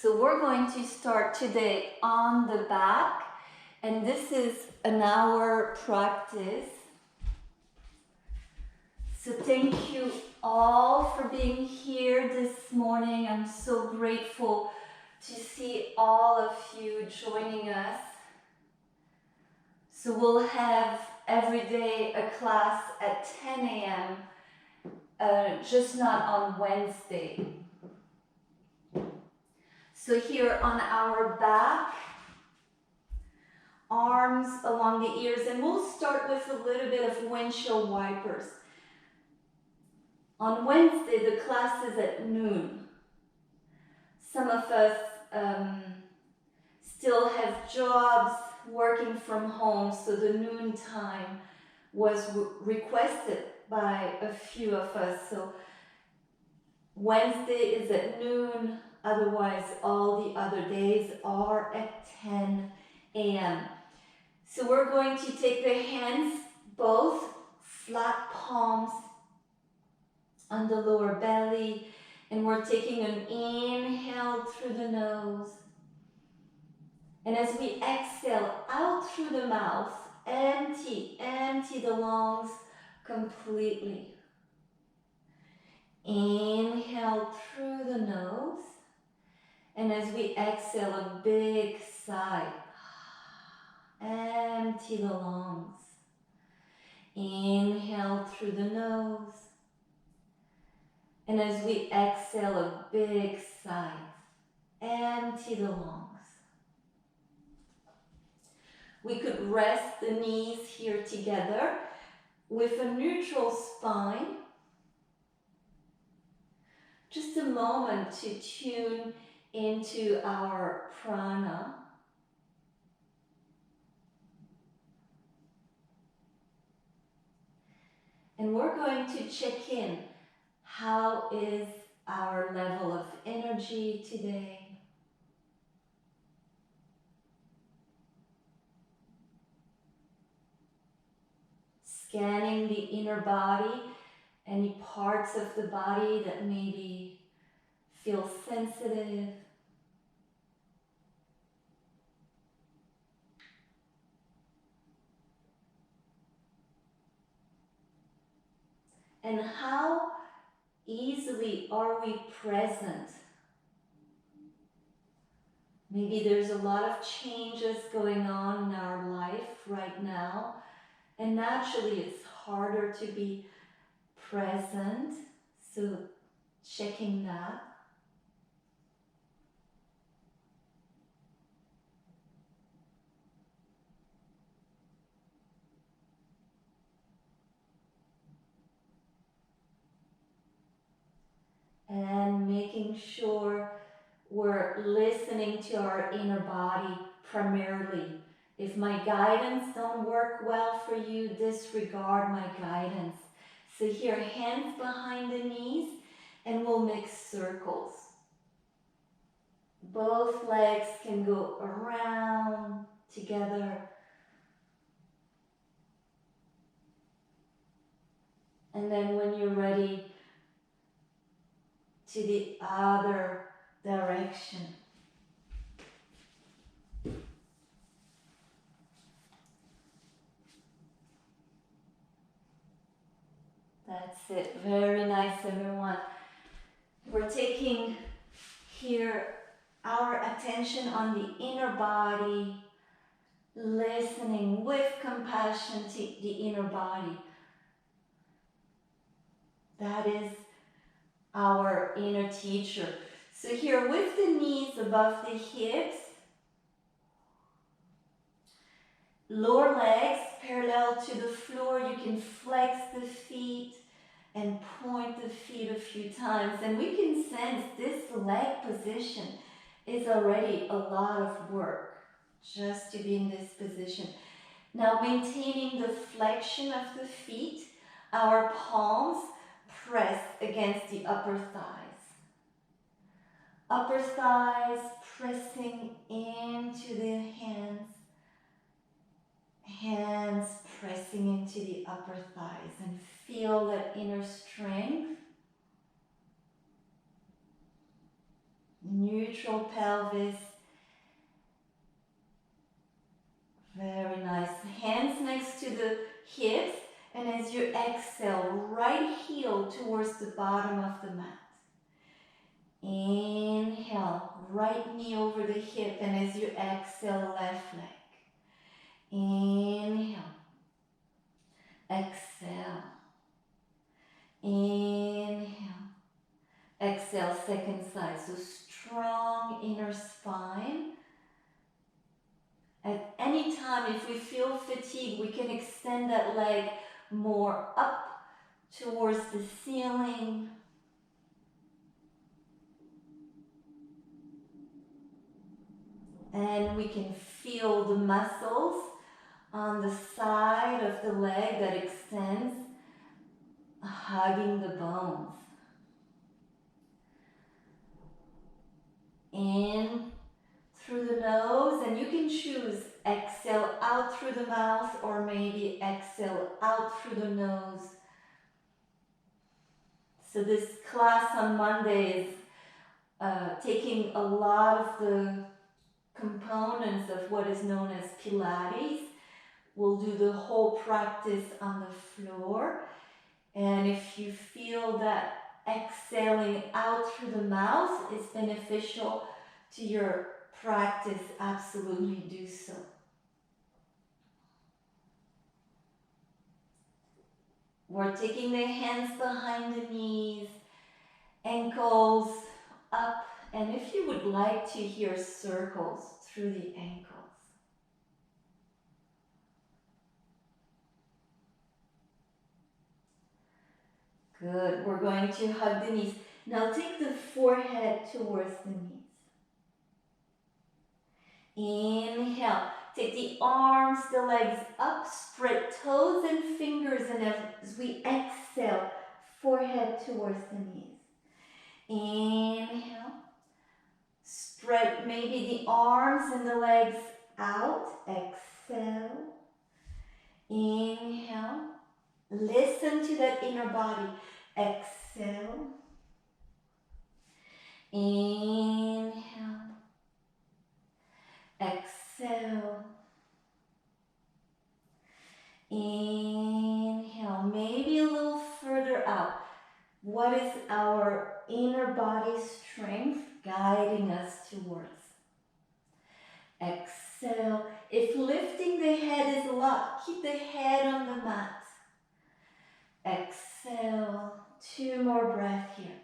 So we're going to start today on the back, and this is an hour practice. So thank you all for being here this morning. I'm so grateful to see all of you joining us. So we'll have every day a class at 10 a.m., just not on Wednesday. So here on our back, arms along the ears, and we'll start with a little bit of windshield wipers. On Wednesday, the class is at noon. Some of us still have jobs, working from home, so the noon time was requested by a few of us. So Wednesday is at noon, otherwise all the other days are at 10 a.m. So we're going to take the hands, both flat palms on the lower belly, and we're taking an inhale through the nose. And as we exhale out through the mouth, empty the lungs completely. Inhale through the nose, and as we exhale, a big sigh. Empty the lungs. Inhale through the nose, and as we exhale, a big sigh. Empty the lungs. We could rest the knees here together with a neutral spine. Just a moment to tune into our prana. And we're going to check in. How is our level of energy today? Scanning the inner body, any parts of the body that maybe feel sensitive. And how easily are we present? Maybe there's a lot of changes going on in our life right now, and naturally it's harder to be present, so checking that. And making sure we're listening to our inner body primarily. If my guidance don't work well for you, disregard my guidance. So here, hands behind the knees, and we'll mix circles. Both legs can go around together. And then when you're ready, to the other direction. That's it. Very nice, everyone. We're taking here our attention on the inner body, listening with compassion to the inner body. That is our inner teacher. So here with the knees above the hips, lower legs parallel to the floor, you can flex the feet and point the feet a few times. And we can sense this leg position is already a lot of work just to be in this position. Now maintaining the flexion of the feet, our palms press against the upper thighs. Upper thighs pressing into the hands. Hands pressing into the upper thighs, and feel that inner strength. neutral pelvis. Very nice. Hands next to the hips, and as you exhale, right heel towards the bottom of the mat. Inhale, right knee over the hip, and as you exhale, left leg. Inhale, exhale, inhale, exhale, second side. So strong inner spine. At any time, if we feel fatigue, we can extend that leg more up towards the ceiling. And we can feel the muscles on the side of the leg that extends, hugging the bones. In through the nose, and you can choose exhale out through the mouth or maybe exhale out through the nose. So this class on Monday is taking a lot of the components of what is known as Pilates. We'll do the whole practice on the floor, and if you feel that exhaling out through the mouth is beneficial to your practice, absolutely do so. We're taking the hands behind the knees, ankles up, and if you would like to hear circles through the ankles. Good. We're going to hug the knees. Now take the forehead towards the knees. Inhale. Take the arms, the legs up, spread toes and fingers, and as we exhale, forehead towards the knees. Inhale. Spread maybe the arms and the legs out. Exhale. Inhale. Listen to that inner body. Exhale. Inhale. Exhale. Inhale. Maybe a little further out. What is our inner body strength guiding us towards? Exhale. If lifting the head is a lot, keep the head on the mat. Exhale. 2 more breaths here.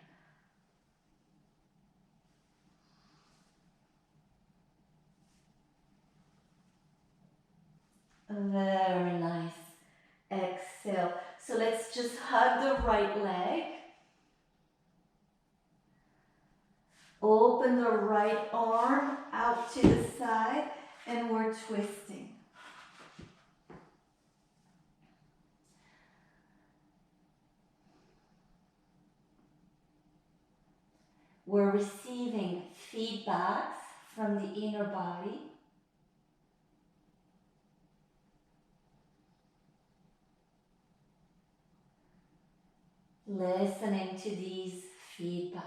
Very nice. Exhale. So let's just hug the right leg. Open the right arm out to the side, and we're twisting. We're receiving feedbacks from the inner body. Listening to these feedbacks.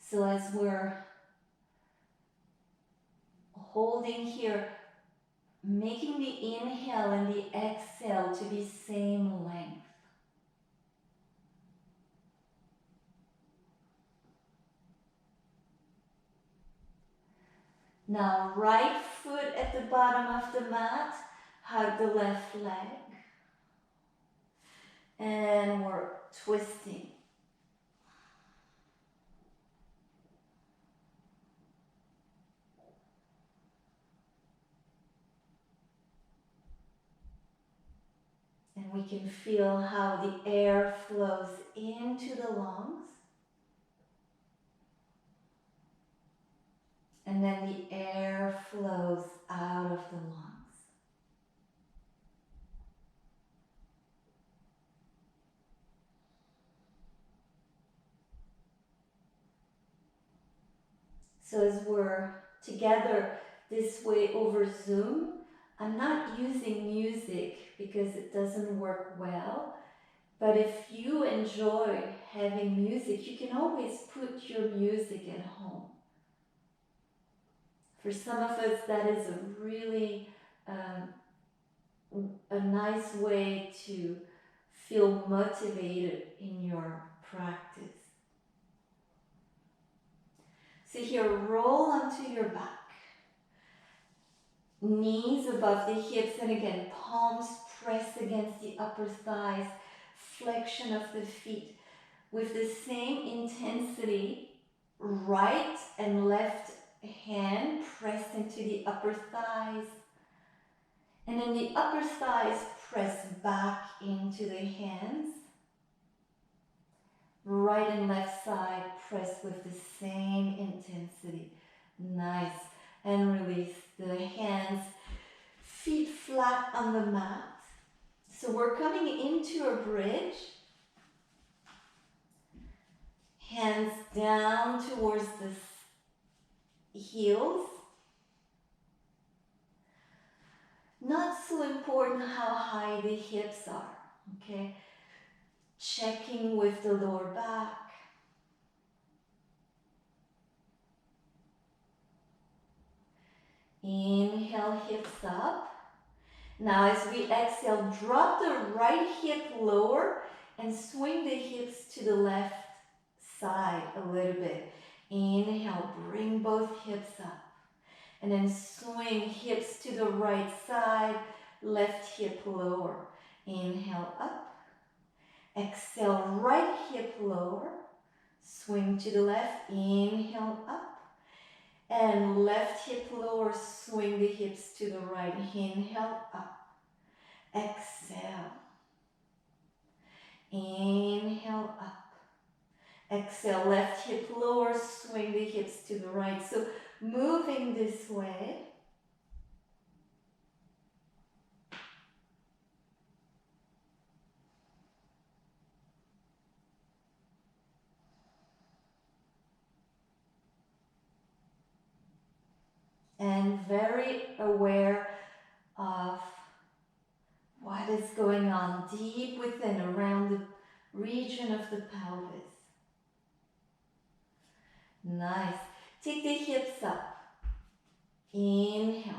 So as we're holding here, making the inhale and the exhale to be same length. Now, right foot at the bottom of the mat, hug the left leg. And we're twisting. And we can feel how the air flows into the lungs. And then the air flows out of the lungs. So as we're together this way over Zoom, I'm not using music because it doesn't work well, but if you enjoy having music, you can always put your music at home. For some of us, that is a really a nice way to feel motivated in your practice. So here, roll onto your back. Knees above the hips, and again, palms press against the upper thighs, flexion of the feet. With the same intensity, right and left hand press into the upper thighs. And then the upper thighs press back into the hands. Right and left side press with the same intensity. Nice. And release the hands, feet flat on the mat. So we're coming into a bridge. Hands down towards the heels. Not so important how high the hips are, okay? Checking with the lower back. Inhale, hips up. Now as we exhale, drop the right hip lower and swing the hips to the left side a little bit. Inhale, bring both hips up. And then swing hips to the right side, left hip lower. Inhale up. Exhale, right hip lower. Swing to the left, inhale up. And left hip lower, swing the hips to the right. Inhale up. Exhale. Inhale up. Exhale, left hip lower, swing the hips to the right. So moving this way. And very aware of what is going on deep within, around the region of the pelvis. Nice. Take the hips up. Inhale.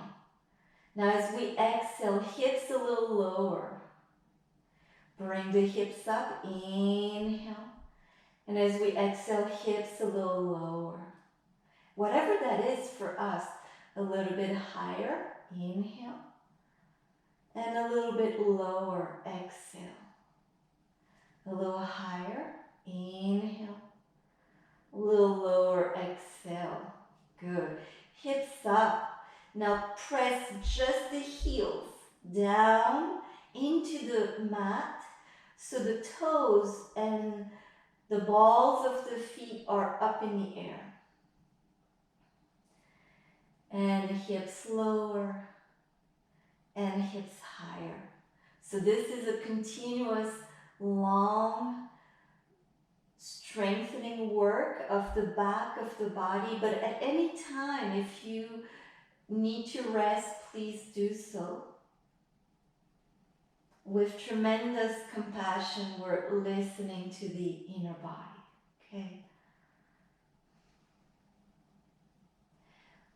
Now as we exhale, hips a little lower. Bring the hips up. Inhale. And as we exhale, hips a little lower. Whatever that is for us, a little bit higher. Inhale. And a little bit lower. Exhale. A little higher. Inhale. A little lower. Exhale. Good. Hips up. Now press just the heels down into the mat so the toes and the balls of the feet are up in the air. And hips lower and hips higher. So this is a continuous, long, strengthening work of the back of the body. But at any time, if you need to rest, please do so. With tremendous compassion, we're listening to the inner body. Okay?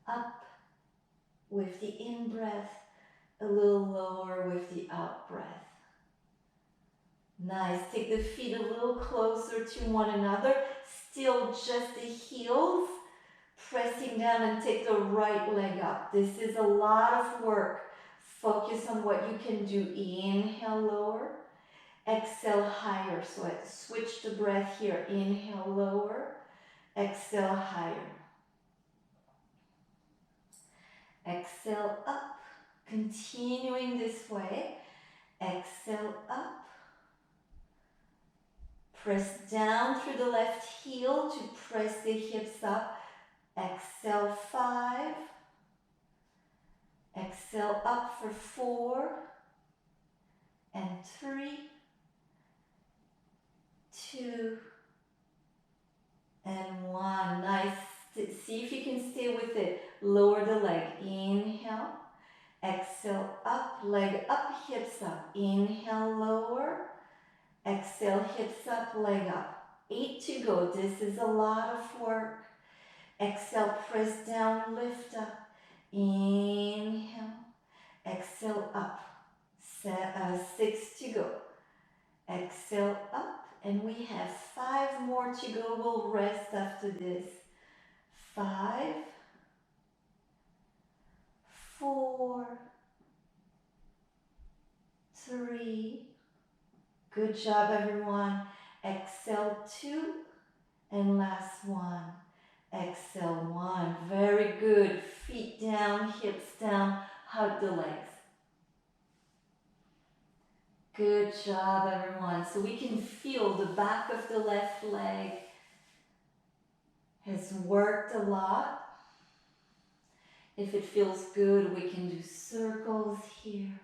Up with the in-breath, a little lower with the out-breath. Nice. Take the feet a little closer to one another. Still just the heels pressing down, and take the right leg up. This is a lot of work. Focus on what you can do. Inhale, lower. Exhale, higher. So I switch the breath here. Inhale, lower. Exhale, higher. Exhale, up. Continuing this way. Exhale, up. Press down through the left heel to press the hips up. Exhale, 5. Exhale up for 4 and 3, 2 and 1. Nice. See if you can stay with it. Lower the leg. Inhale. Exhale. Exhale, up, leg up, hips up. Inhale, lower. Exhale, hips up, leg up. 8 to go. This is a lot of work. Exhale, press down, lift up. Inhale. Exhale, up. 6 to go. Exhale, up. And we have 5 more to go. We'll rest after this. 5, 4, 3. Good job, everyone. Exhale, 2. And last one. Exhale, 1. Very good. Feet down, hips down. Hug the legs. Good job, everyone. So we can feel the back of the left leg has worked a lot. If it feels good, we can do circles here.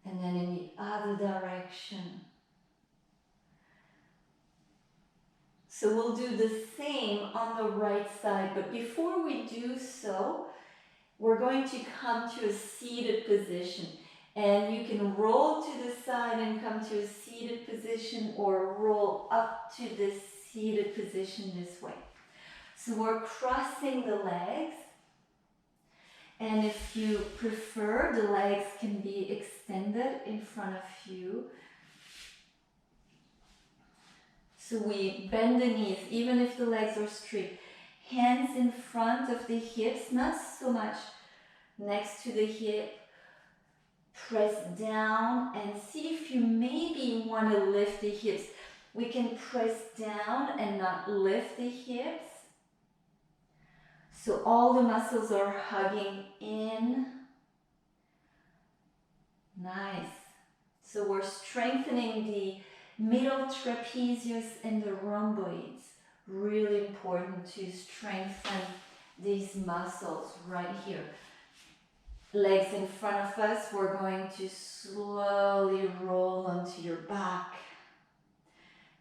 And then in the other direction. So we'll do the same on the right side, but before we do so, we're going to come to a seated position. And you can roll to the side and come to a seated position, or roll up to this seated position this way. So we're crossing the legs. And if you prefer, the legs can be extended in front of you. So we bend the knees, even if the legs are straight. Hands in front of the hips, not so much next to the hip. Press down and see if you maybe want to lift the hips. We can press down and not lift the hips. So all the muscles are hugging in. Nice. So we're strengthening the middle trapezius and the rhomboids. Really important to strengthen these muscles right here. Legs in front of us, we're going to slowly roll onto your back.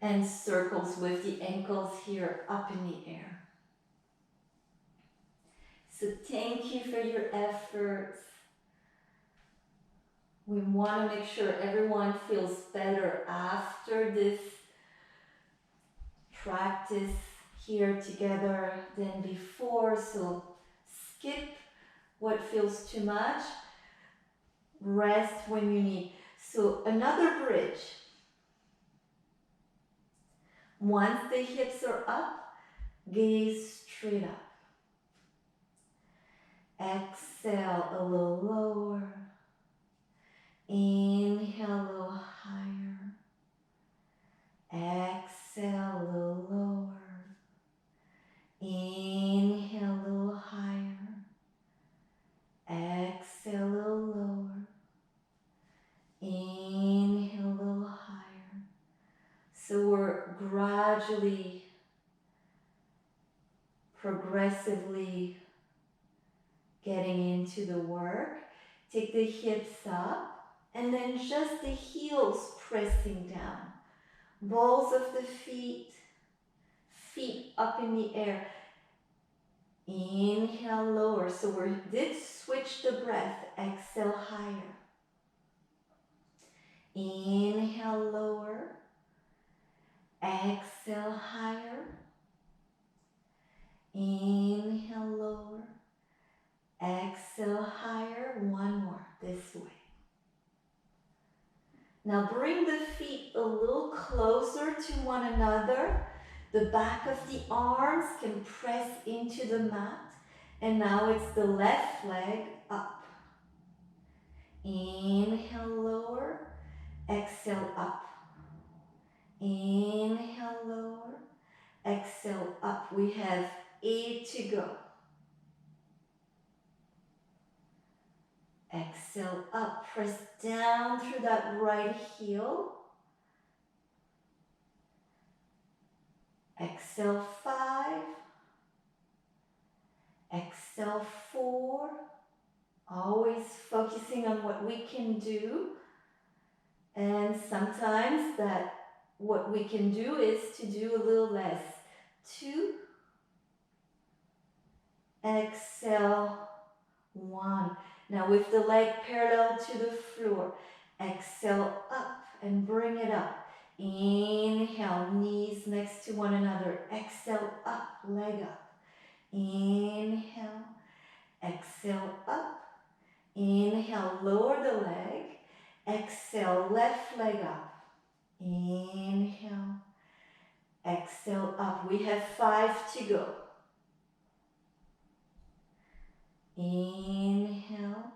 And circles with the ankles here up in the air. So thank you for your efforts. We want to make sure everyone feels better after this practice here together than before. So skip what feels too much. Rest when you need. So another bridge. Once the hips are up, gaze straight up. Exhale a little lower. Inhale a little higher. Exhale a little lower. Inhale a little higher. Exhale a little lower. Inhale a little higher. So we're gradually, progressively getting into the work. Take the hips up and then just the heels pressing down. Balls of the feet, feet up in the air. Inhale, lower. So we did switch the breath. Exhale, higher. Inhale, lower. Exhale, higher. Inhale, lower. Exhale, higher. One more, this way. Now bring the feet a little closer to one another. The back of the arms can press into the mat. And now it's the left leg up. Inhale, lower. Exhale, up. Inhale, lower. Exhale, up. We have 8 to go. Exhale, up. Press down through that right heel. Exhale, 5. Exhale, 4. Always focusing on what we can do. And sometimes that what we can do is to do a little less. 2. exhale, 1. Now with the leg parallel to the floor, exhale up and bring it up. Inhale, knees next to one another. Exhale up, leg up. Inhale, exhale up. Inhale, lower the leg. Exhale, left leg up. Inhale, exhale up. We have 5 to go. Inhale,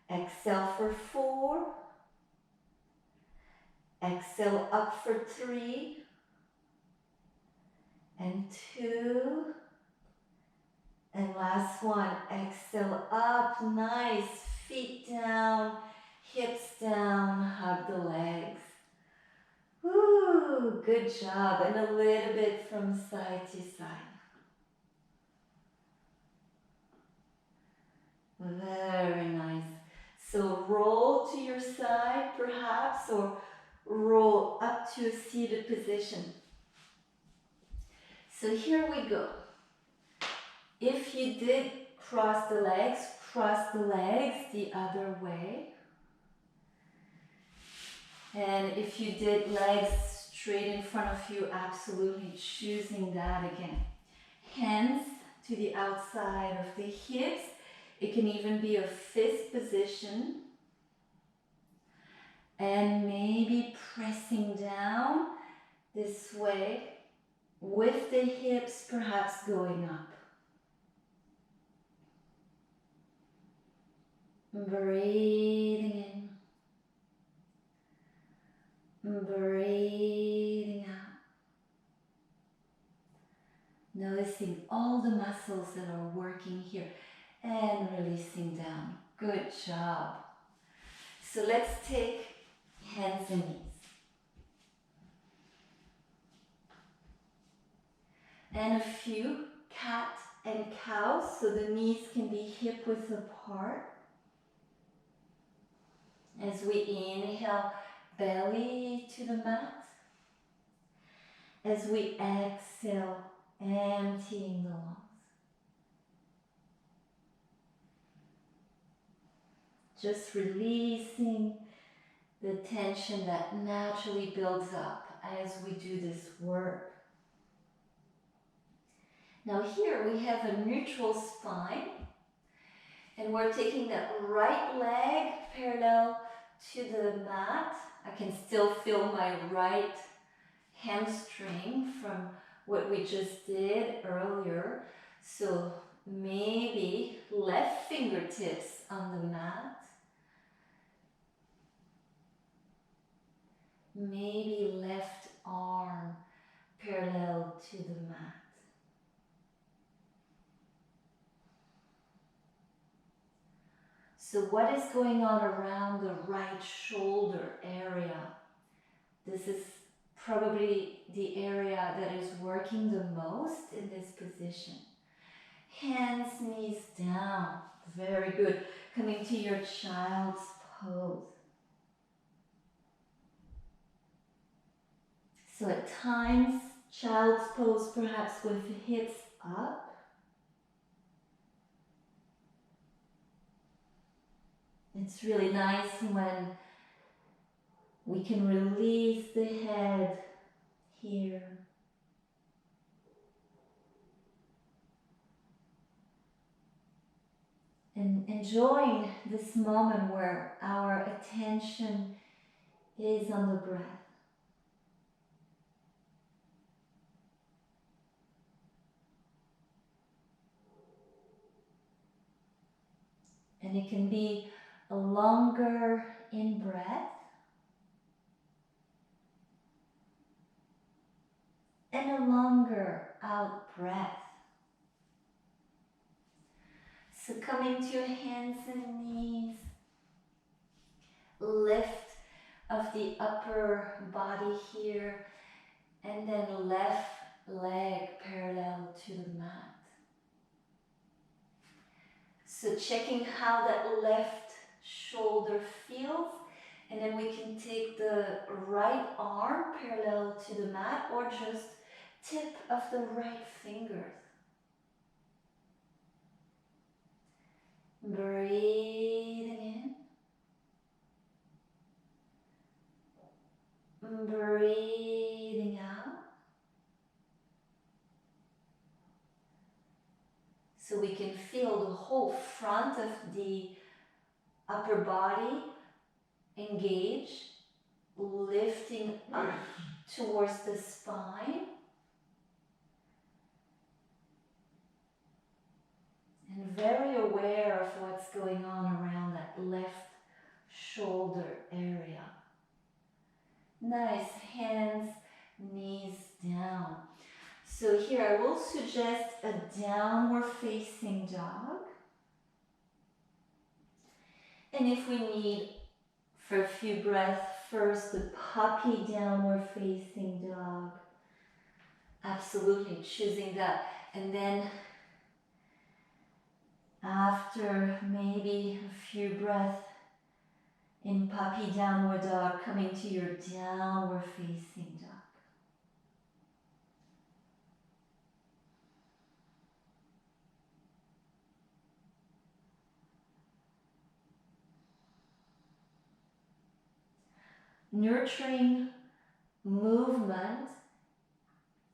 exhale for 4. Exhale up for 3 and 2. And last one, exhale up, nice, feet down, hips down, hug the legs. Woo, good job. And a little bit from side to side. Very nice. So roll to your side perhaps, or roll up to a seated position. So here we go. If you did cross the legs the other way. And if you did legs straight in front of you, absolutely choosing that again. Hands to the outside of the hips. It can even be a fist position. And maybe pressing down this way with the hips perhaps going up. Breathing in, breathing out. Noticing all the muscles that are working here and releasing down. Good job. So let's take hands and knees. And a few cat and cow, so the knees can be hip width apart. As we inhale, belly to the mat. As we exhale, emptying the lungs. Just releasing the tension that naturally builds up as we do this work. Now here we have a neutral spine, and we're taking that right leg parallel to the mat. I can still feel my right hamstring from what we just did earlier. So maybe left fingertips on the mat. Maybe left arm parallel to the mat. So what is going on around the right shoulder area? This is probably the area that is working the most in this position. Hands, knees down. Very good. Coming to your child's pose. So at times, child's pose perhaps with the hips up. It's really nice when we can release the head here. And enjoying this moment where our attention is on the breath. And it can be a longer in-breath and a longer out-breath. So coming to your hands and knees, lift of the upper body here, and then left leg parallel to the mat. So checking how that left shoulder feels, and then we can take the right arm parallel to the mat or just tip of the right fingers. Breathing in, breathing out. So we can feel the whole front of the upper body engage, lifting up towards the spine. And very aware of what's going on around that left shoulder area. Nice, hands, knees down. So here I will suggest a downward facing dog. And if we need, for a few breaths, first the puppy downward facing dog. Absolutely, choosing that. And then after maybe a few breaths in puppy downward dog, coming to your downward facing dog. Nurturing movement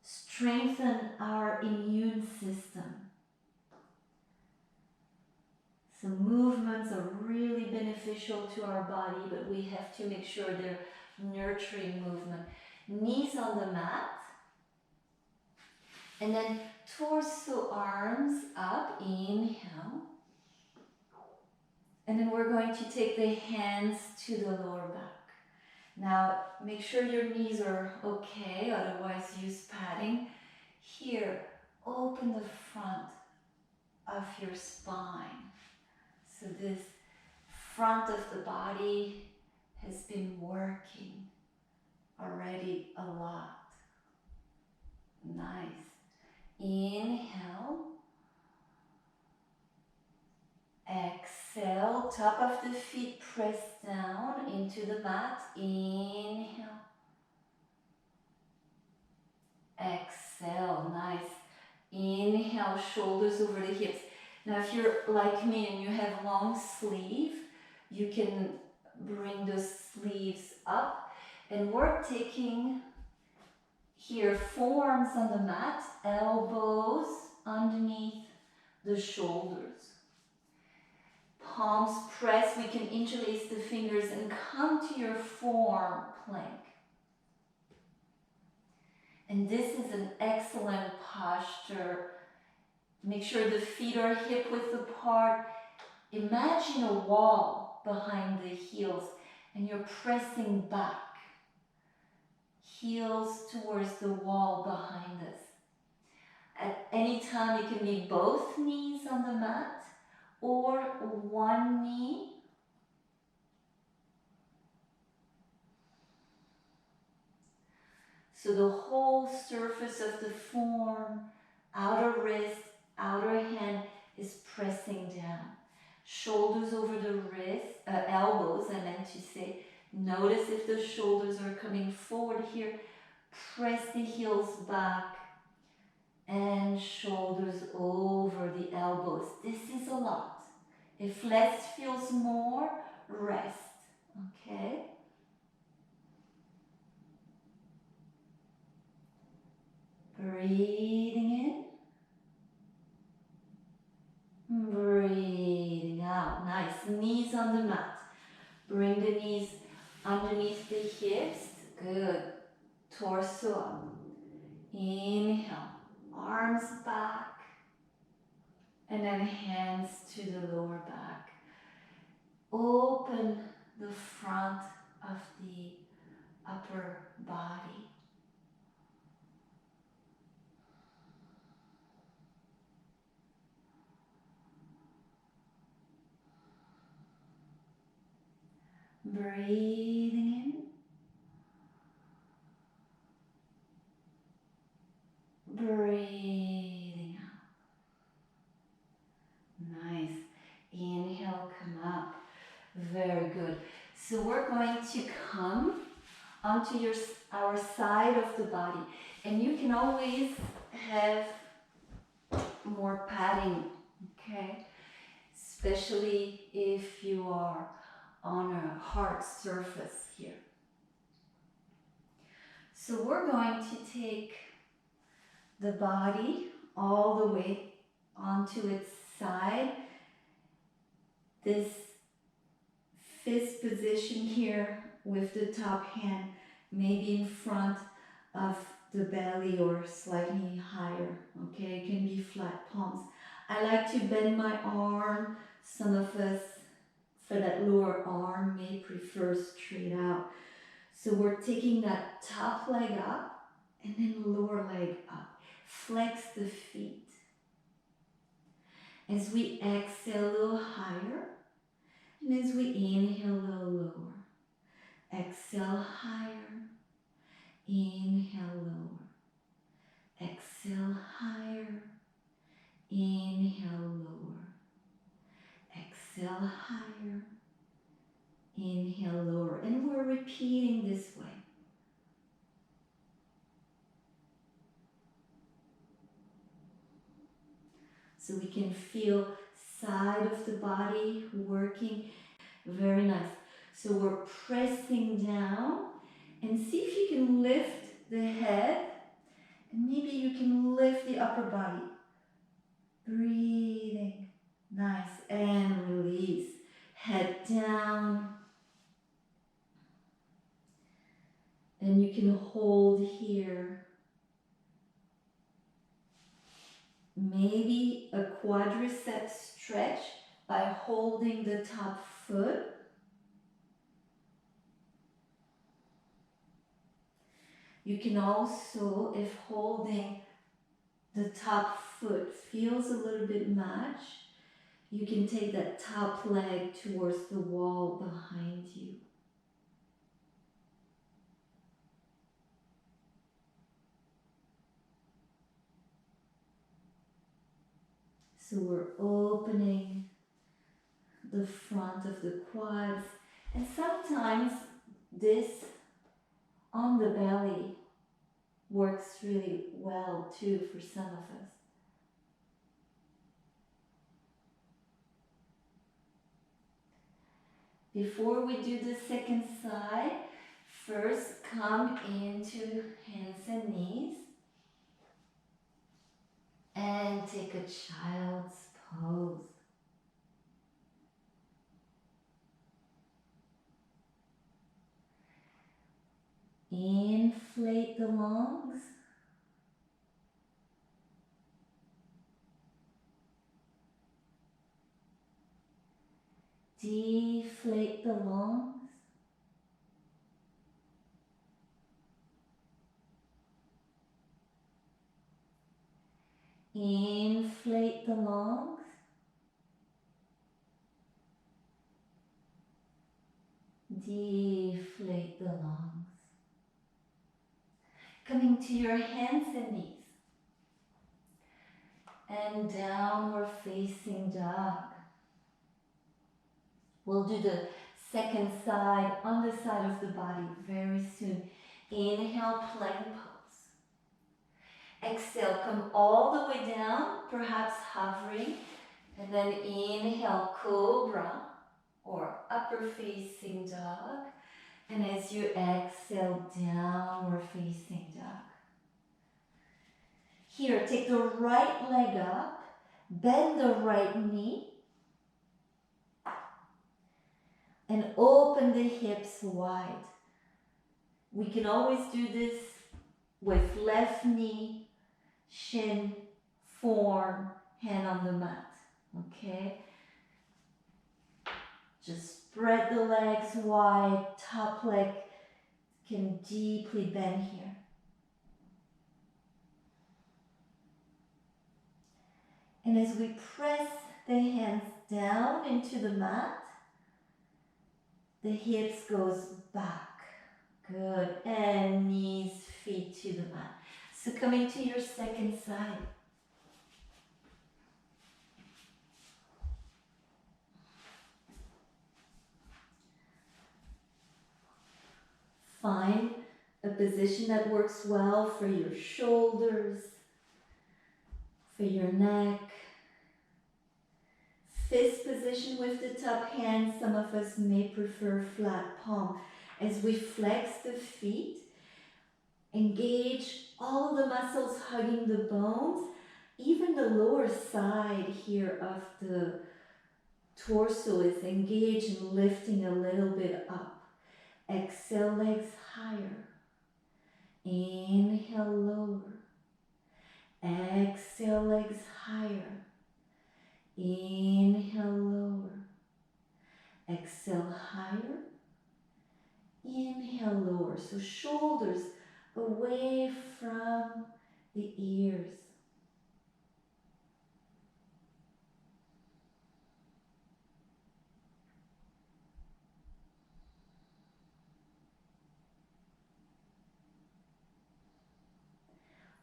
strengthen our immune system. So movements are really beneficial to our body, but we have to make sure they're nurturing movement. Knees on the mat. And then torso, arms up, inhale. And then we're going to take the hands to the lower back. Now, make sure your knees are okay, otherwise use padding. Here, open the front of your spine. So this front of the body has been working already a lot. Nice. Inhale. Exhale, top of the feet press down into the mat. Inhale. Exhale, nice. Inhale, shoulders over the hips. Now if you're like me and you have long sleeve, you can bring those sleeves up. And we're taking here forearms on the mat, elbows underneath the shoulders. Palms press, we can interlace the fingers and come to your forearm plank. And this is an excellent posture. Make sure the feet are hip width apart. Imagine a wall behind the heels and you're pressing back. Heels towards the wall behind us. At any time it can be both knees on the mat or one knee. So the whole surface of the forearm, outer wrist, outer hand is pressing down. Shoulders over the wrist, elbows, I meant to say. Notice if the shoulders are coming forward here. Press the heels back and shoulders over the elbows. This is a lot. If less feels more, rest. Okay? Breathing in. Breathing out. Nice. Knees on the mat. Bring the knees underneath the hips. Good. Torso up. Inhale. Arms back. And then hands to the lower back. Open the front of the upper body. Breathing in. Breathing out. Nice. Inhale, come up. Very good. So we're going to come onto our side of the body. And you can always have more padding, okay? especially if you are on a hard surface here. So we're going to take the body all the way onto its side. This fist position here with the top hand maybe in front of the belly or slightly higher, okay? It can be flat palms. I like to bend my arm. Some of us for that lower arm may prefer straight out. So we're taking that top leg up and then lower leg up. Flex the feet. As we exhale a little higher, and as we inhale a little lower. Exhale higher, inhale lower. Exhale higher, inhale lower. Exhale higher, inhale lower. And we're repeating this way. So we can feel side of the body working. Very nice. So we're pressing down and see if you can lift the head and maybe you can lift the upper body. Breathing. Nice. And release. Head down. And you can hold here. Maybe a quadricep stretch by holding the top foot. You can also, if holding the top foot feels a little bit much, you can take that top leg towards the wall behind you. So we're opening the front of the quads, and sometimes this on the belly works really well too for some of us. Before we do the second side, first come into hands and knees and take a child's pose. Inflate the lungs. Deflate the lungs. Inflate the lungs. Deflate the lungs. Coming to your hands and knees. And downward facing dog. We'll do the second side on the side of the body very soon. Inhale, plank pose. Exhale, come all the way down, perhaps hovering. And then inhale, cobra or upper facing dog. And as you exhale, downward facing dog. Here, take the right leg up, bend the right knee, and open the hips wide. We can always do this with left knee, shin, form, hand on the mat, okay? Just spread the legs wide, top leg can deeply bend here. And as we press the hands down into the mat, the hips goes back. Good. And knees, feet to the mat. So coming to your second side. Find a position that works well for your shoulders, for your neck. fist position with the top hand. Some of us may prefer flat palm. As we flex the feet, engage all the muscles hugging the bones, even the lower side here of the torso is engaged and lifting a little bit up. Exhale, legs higher. Inhale, lower. Exhale, legs higher. Inhale, lower. Exhale, higher. Inhale, lower. So shoulders away from the ears.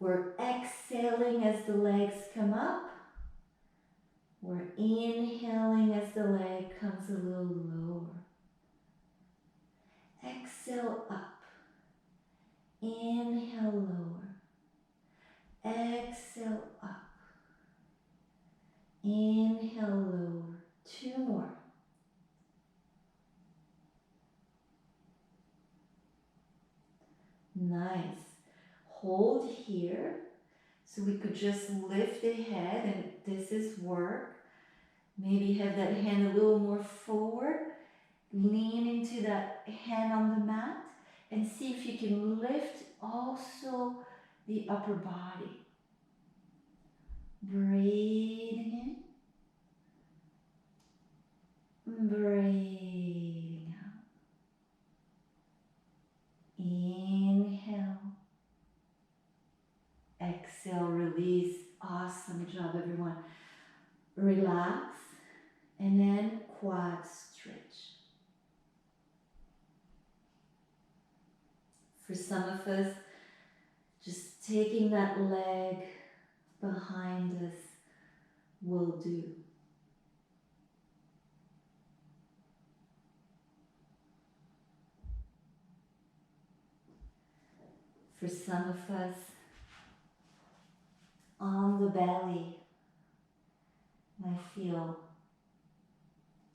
We're exhaling as the legs come up. We're inhaling as the leg comes a little lower. Exhale up. Inhale lower. Exhale up. Inhale lower. 2 more. Nice. Hold here. So we could just lift the head, and this is work. Maybe have that hand a little more forward. Lean into that hand on the mat and see if you can lift also the upper body. Breathing in. Breathing out. Inhale. Exhale, release. Awesome job, everyone. Relax, and then quad stretch. For some of us, just taking that leg behind us will do. For some of us, on the belly, I feel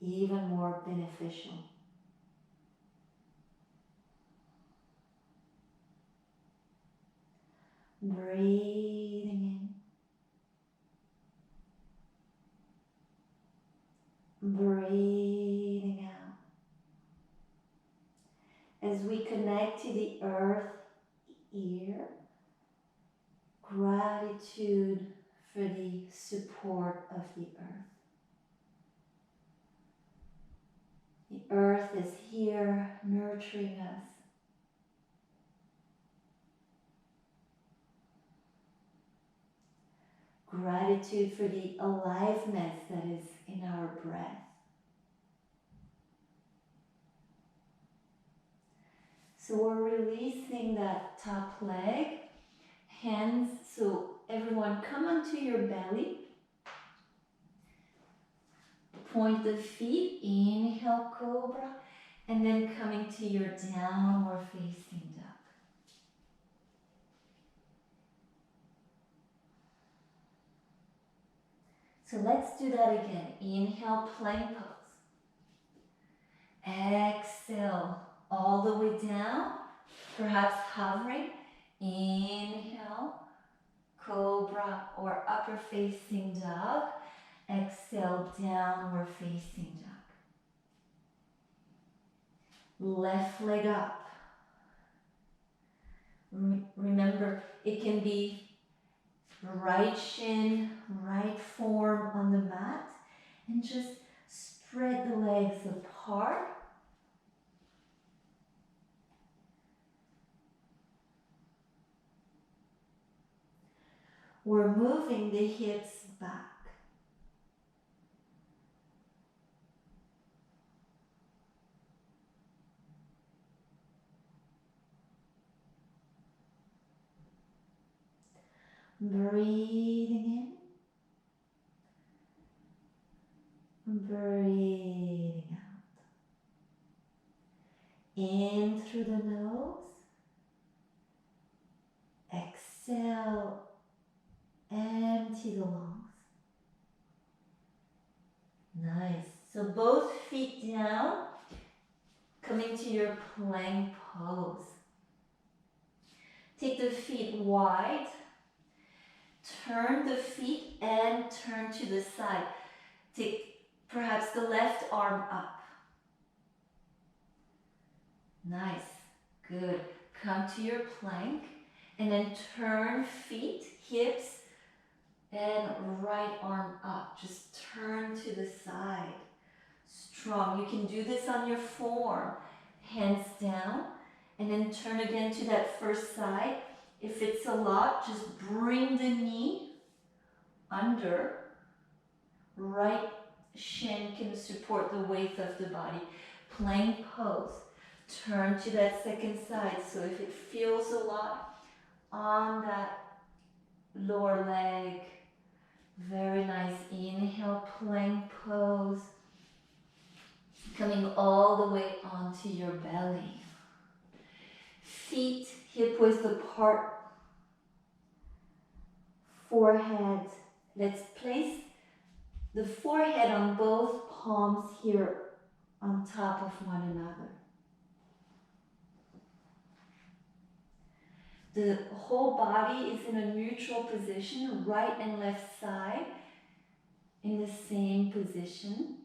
even more beneficial. Breathing in, breathing out. As we connect to the earth here, gratitude for the support of the earth. The earth is here nurturing us. Gratitude for the aliveness that is in our breath. So we're releasing that top leg, hands, so everyone come onto your belly. Point the feet, inhale cobra, and then coming to your downward facing dog. So let's do that again. Inhale, plank pose. Exhale, all the way down, perhaps hovering. Inhale, cobra or upper facing dog. Exhale, downward facing dog. Left leg up. Remember, it can be right shin, right form on the mat, and just spread the legs apart. We're moving the hips back. Breathing in, breathing out. In through the nose, exhale, empty the lungs. Nice. So both feet down, coming to your plank pose. Take the feet wide, turn the feet and turn to the side. Take perhaps the left arm up. Nice, good. Come to your plank and then turn feet, hips, and right arm up. Just turn to the side. Strong. You can do this on your form. Hands down and then turn again to that first side. If it's a lot, just bring the knee under. Right shin can support the weight of the body. Plank pose. Turn to that second side. So if it feels a lot on that lower leg, very nice. Inhale, plank pose. Coming all the way onto your belly. Feet hip width apart. Forehead. Let's place the forehead on both palms here on top of one another. The whole body is in a neutral position, right and left side in the same position.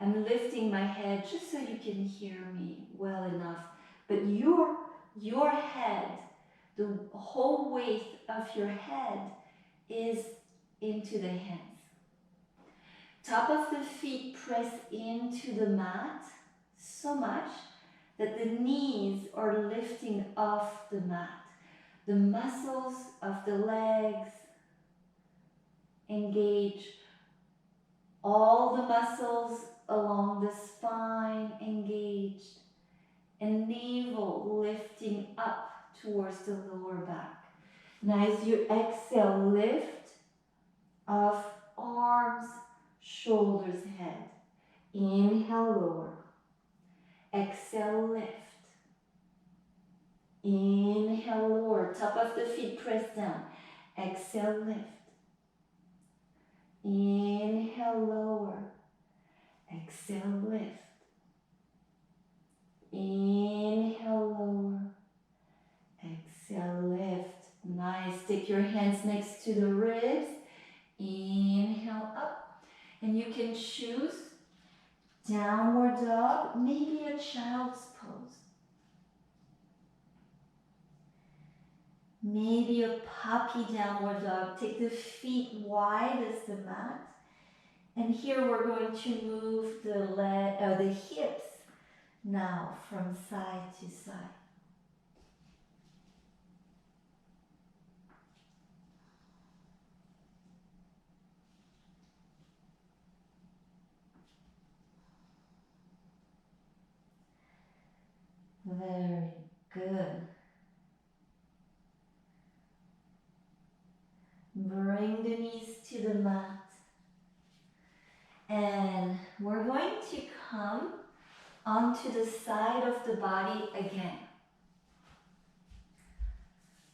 I'm lifting my head just so you can hear me well enough. But your head, the whole weight of your head is into the hands. Top of the feet press into the mat so much that the knees are lifting off the mat. The muscles of the legs engage. All the muscles along the spine engaged. And navel lifting up towards the lower back. Now as you exhale, lift of arms, shoulders, head. Inhale, lower. Exhale, lift. Inhale, lower. Top of the feet press down. Exhale, lift. Inhale, lower. Exhale, lift. Inhale, lower. Exhale, lift. Nice. Take your hands next to the ribs. Inhale, up. And you can choose downward dog, maybe a child's pose. Maybe a puppy downward dog. Take the feet wide as the mat. And here we're going to move the hips now from side to side. Very good. Bring the knees to the mat. And we're going to come onto the side of the body again.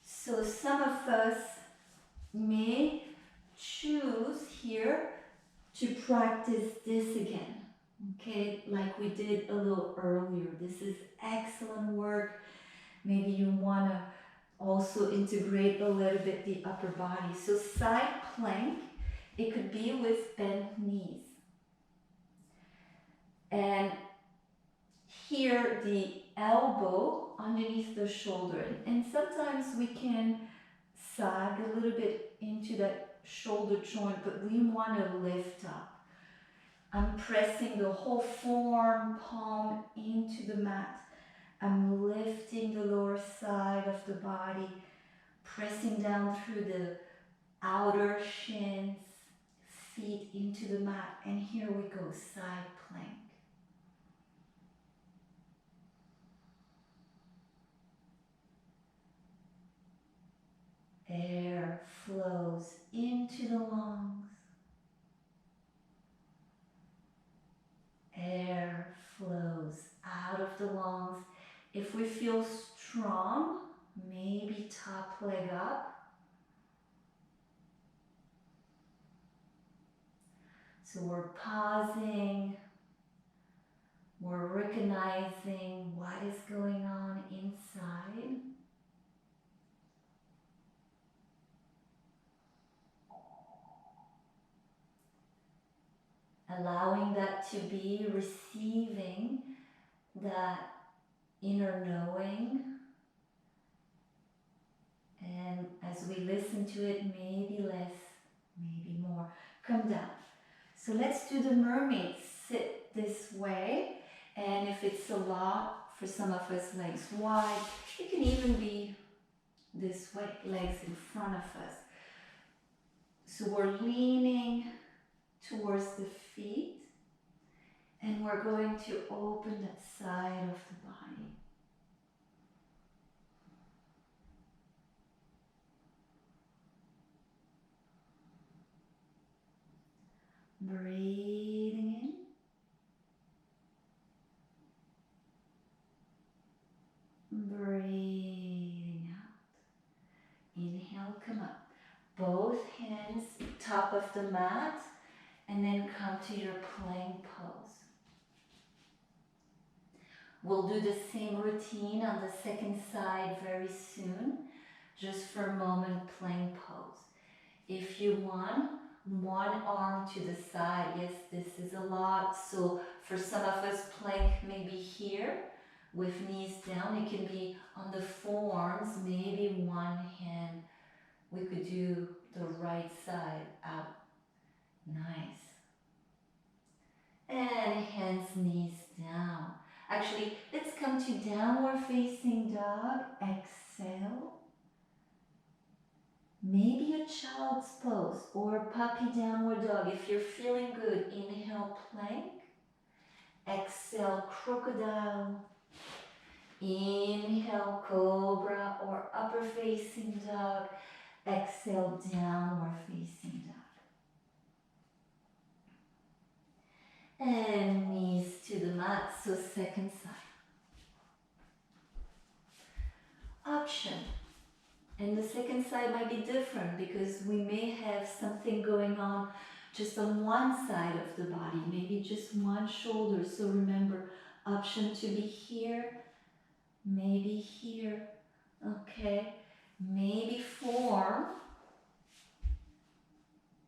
So some of us may choose here to practice this again. Okay, like we did a little earlier. This is excellent work. Maybe you want to also integrate a little bit the upper body. So side plank, it could be with bent knees. And here the elbow underneath the shoulder. And sometimes we can sag a little bit into that shoulder joint, but we want to lift up. I'm pressing the whole forearm, palm into the mat. I'm lifting the lower side of the body, pressing down through the outer shins, feet into the mat. And here we go, side plank. Air flows into the lungs. Air flows out of the lungs. If we feel strong, maybe top leg up. So we're pausing, we're recognizing what is going on inside. Allowing that to be, receiving that inner knowing. And as we listen to it, maybe less, maybe more. Come down. So let's do the mermaid. Sit this way. And if it's a lot, for some of us, legs wide, it can even be this way, legs in front of us. So we're leaning towards the feet. And we're going to open that side of the body. Breathing in. Breathing out. Inhale, come up. Both hands top of the mat. And then come to your plank pose. We'll do the same routine on the second side very soon. Just for a moment, plank pose. If you want, one arm to the side. Yes, this is a lot. So for some of us, plank maybe here with knees down. It can be on the forearms, maybe one hand. We could do the right side out. Nice. And hands, knees down. Actually, let's come to downward facing dog. Exhale. Maybe a child's pose or puppy downward dog. If you're feeling good, inhale, plank. Exhale, crocodile. Inhale, cobra or upper facing dog. Exhale, downward facing dog. And knees to the mat, so second side. Option. And the second side might be different because we may have something going on just on one side of the body, maybe just one shoulder. So remember, option to be here, maybe here, okay? Maybe form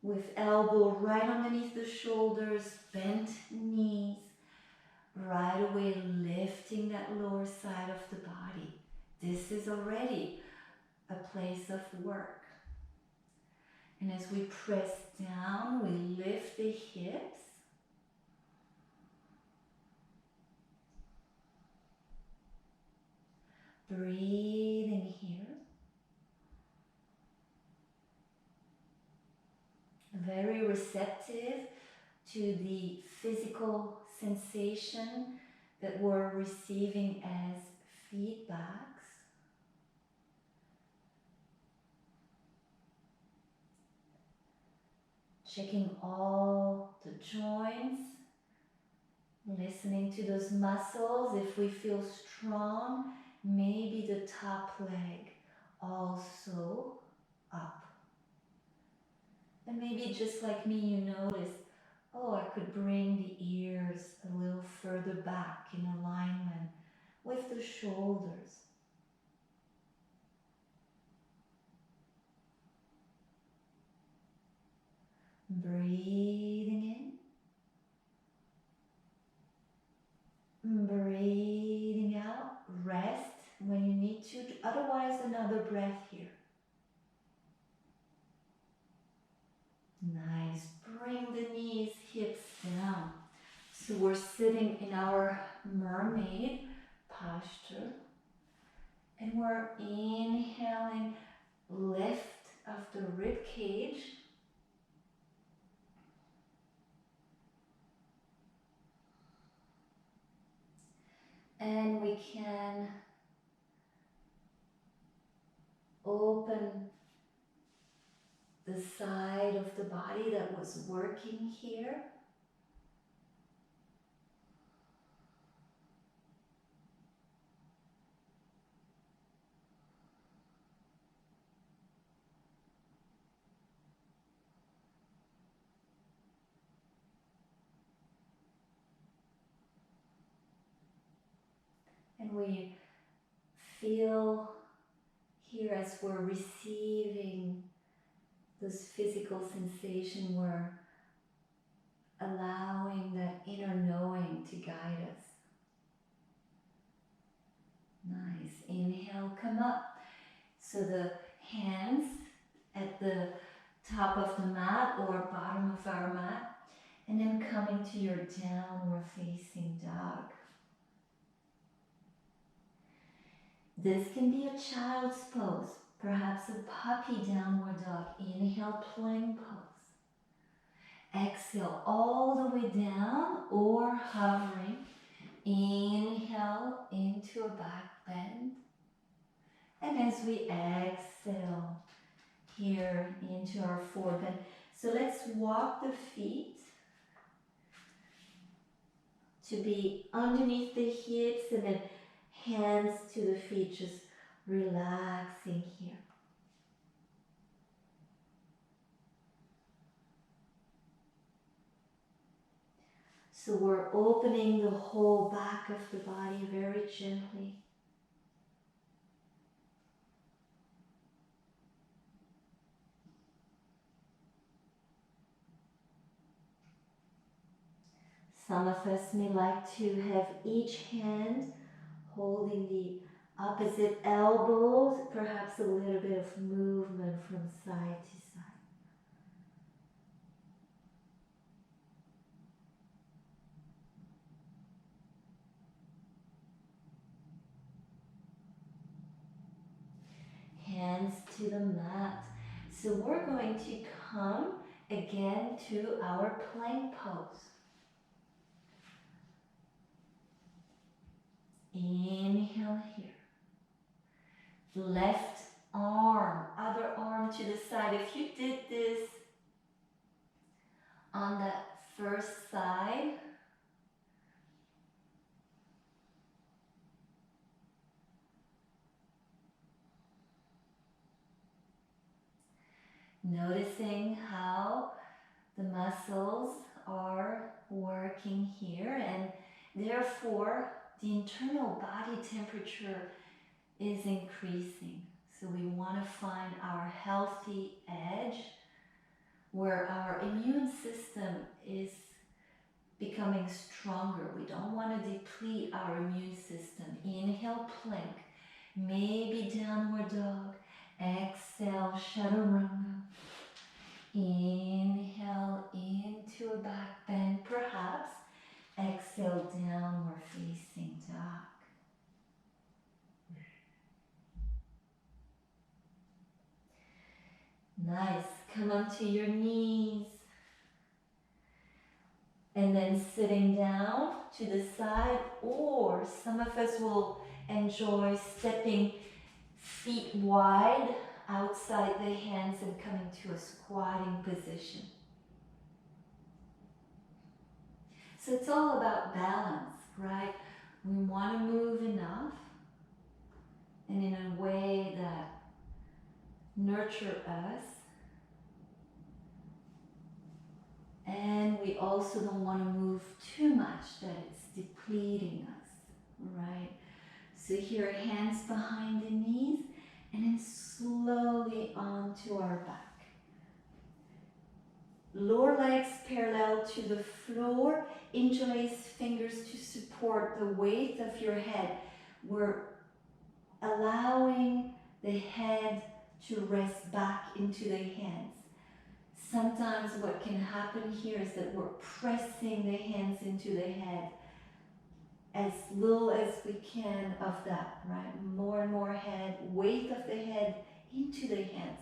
with elbow right underneath the shoulders, bent knees, right away lifting that lower side of the body. This is already a place of work. And as we press down, we lift the hips. Breathing here. Very receptive to the physical sensation that we're receiving as feedbacks. Checking all the joints, listening to those muscles. If we feel strong, maybe the top leg also up. And maybe just like me, you notice, oh, I could bring the ears a little further back in alignment with the shoulders. Breathing in, breathing out, rest when you need to, otherwise another breath here. Nice, bring the knees, hips down. So we're sitting in our mermaid posture and we're inhaling, lift of the rib cage. And we can open the side of the body that was working here. And we feel here as we're receiving those physical sensations, we're allowing that inner knowing to guide us. Nice. Inhale, come up. So the hands at the top of the mat or bottom of our mat, and then coming to your downward facing dog. This can be a child's pose, perhaps a puppy downward dog. Inhale, plank pose. Exhale all the way down or hovering. Inhale into a back bend. And as we exhale here into our forward bend. So let's walk the feet to be underneath the hips and then hands to the feet, just relaxing here. So we're opening the whole back of the body very gently. Some of us may like to have each hand holding the opposite elbows, perhaps a little bit of movement from side to side. Hands to the mat. So we're going to come again to our plank pose. Inhale here. Left arm, other arm to the side. If you did this on that first side, noticing how the muscles are working here, and therefore the internal body temperature is increasing. So we want to find our healthy edge where our immune system is becoming stronger. We don't want to deplete our immune system. Inhale, plank. Maybe downward dog. Exhale, chaturanga. Inhale into a back bend, perhaps. Exhale, downward facing dog. Nice. Come onto your knees. And then sitting down to the side, or some of us will enjoy stepping feet wide outside the hands and coming to a squatting position. So it's all about balance, right? We want to move enough and in a way that nurture us. And we also don't want to move too much that it's depleting us, right? So here, hands behind the knees, and then slowly onto our back. Lower legs parallel to the floor. Interlace fingers to support the weight of your head. We're allowing the head to rest back into the hands. Sometimes what can happen here is that we're pressing the hands into the head. As little as we can of that, right? More and more head, weight of the head into the hands.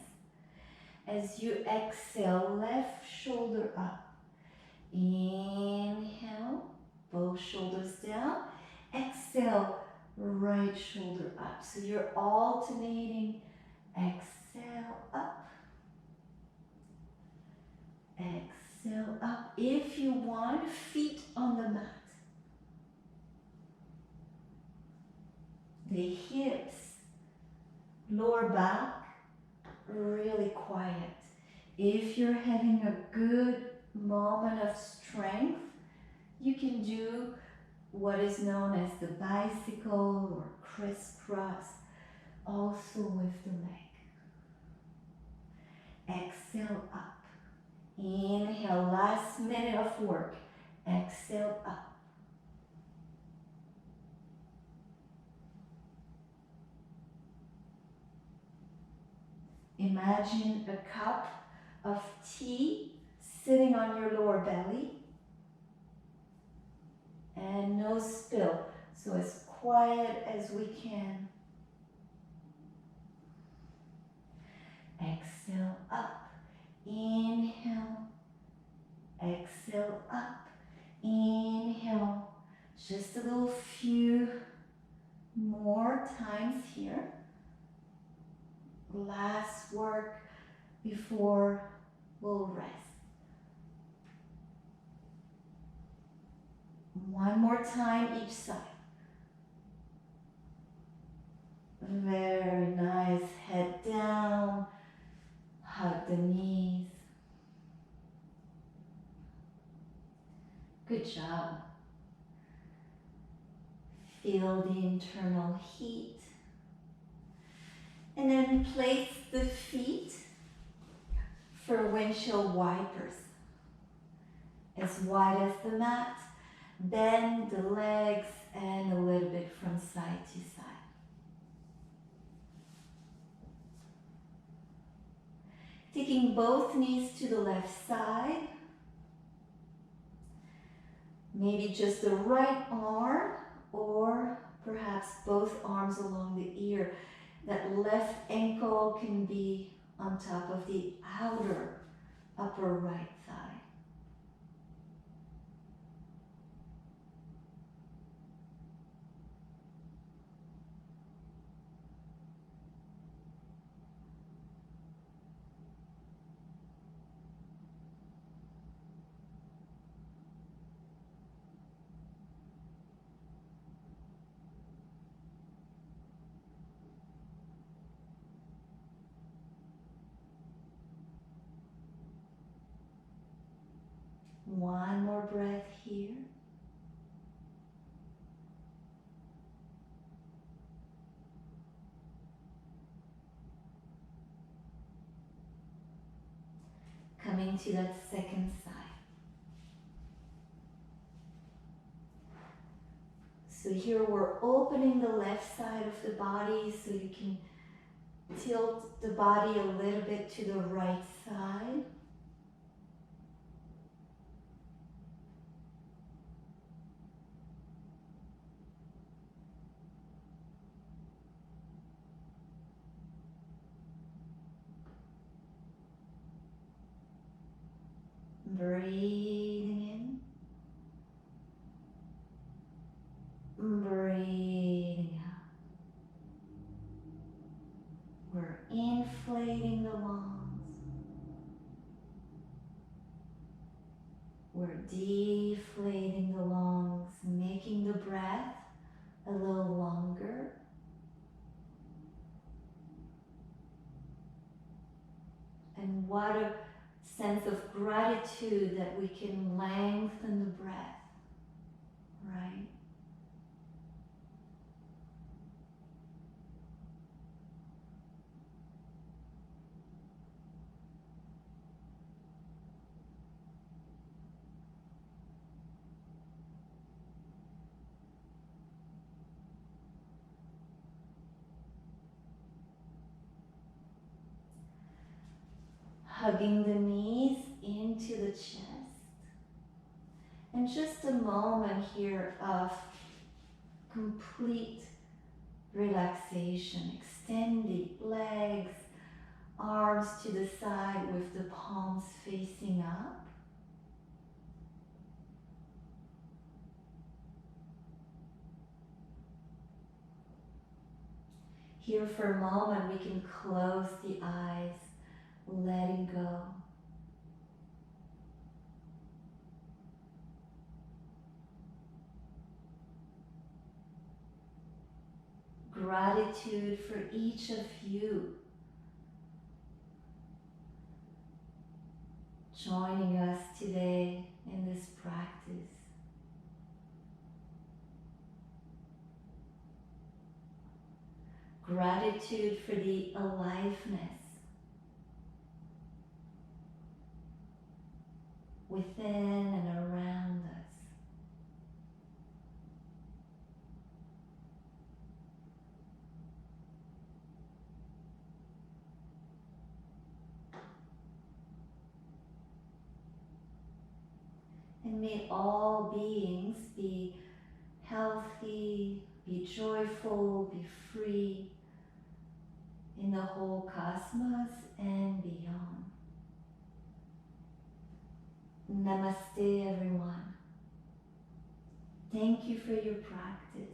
As you exhale, left shoulder up. Inhale, both shoulders down. Exhale, right shoulder up. So you're alternating. Exhale, up. Exhale, up. If you want, feet on the mat. The hips, lower back, really quiet. If you're having a good moment of strength, you can do what is known as the bicycle or crisscross, also with the leg. Exhale up. Inhale, last minute of work. Exhale up. Imagine a cup of tea sitting on your lower belly and no spill, so as quiet as we can. Exhale up, inhale, exhale up, inhale. Just a little few more times here. Last work before we'll rest. One more time each side. Very nice. Head down. Hug the knees. Good job. Feel the internal heat. And then place the feet for windshield wipers. As wide as the mat. Bend the legs and a little bit from side to side. Taking both knees to the left side. Maybe just the right arm or perhaps both arms along the ear. That left ankle can be on top of the outer upper right thigh. One more breath here. Coming to that second side. So here we're opening the left side of the body so you can tilt the body a little bit to the right side. Breathing in, breathing out. We're inflating the lungs. We're deflating the lungs, making the breath a little longer. And what a sense of gratitude that we can lengthen the breath, right? Hugging the knees into the chest. And just a moment here of complete relaxation. Extend the legs, arms to the side with the palms facing up. Here for a moment we can close the eyes, letting go. Gratitude for each of you joining us today in this practice. gratitude for the aliveness within and around us. And may all beings be healthy, be joyful, be free in the whole cosmos and beyond. Namaste, everyone. Thank you for your practice.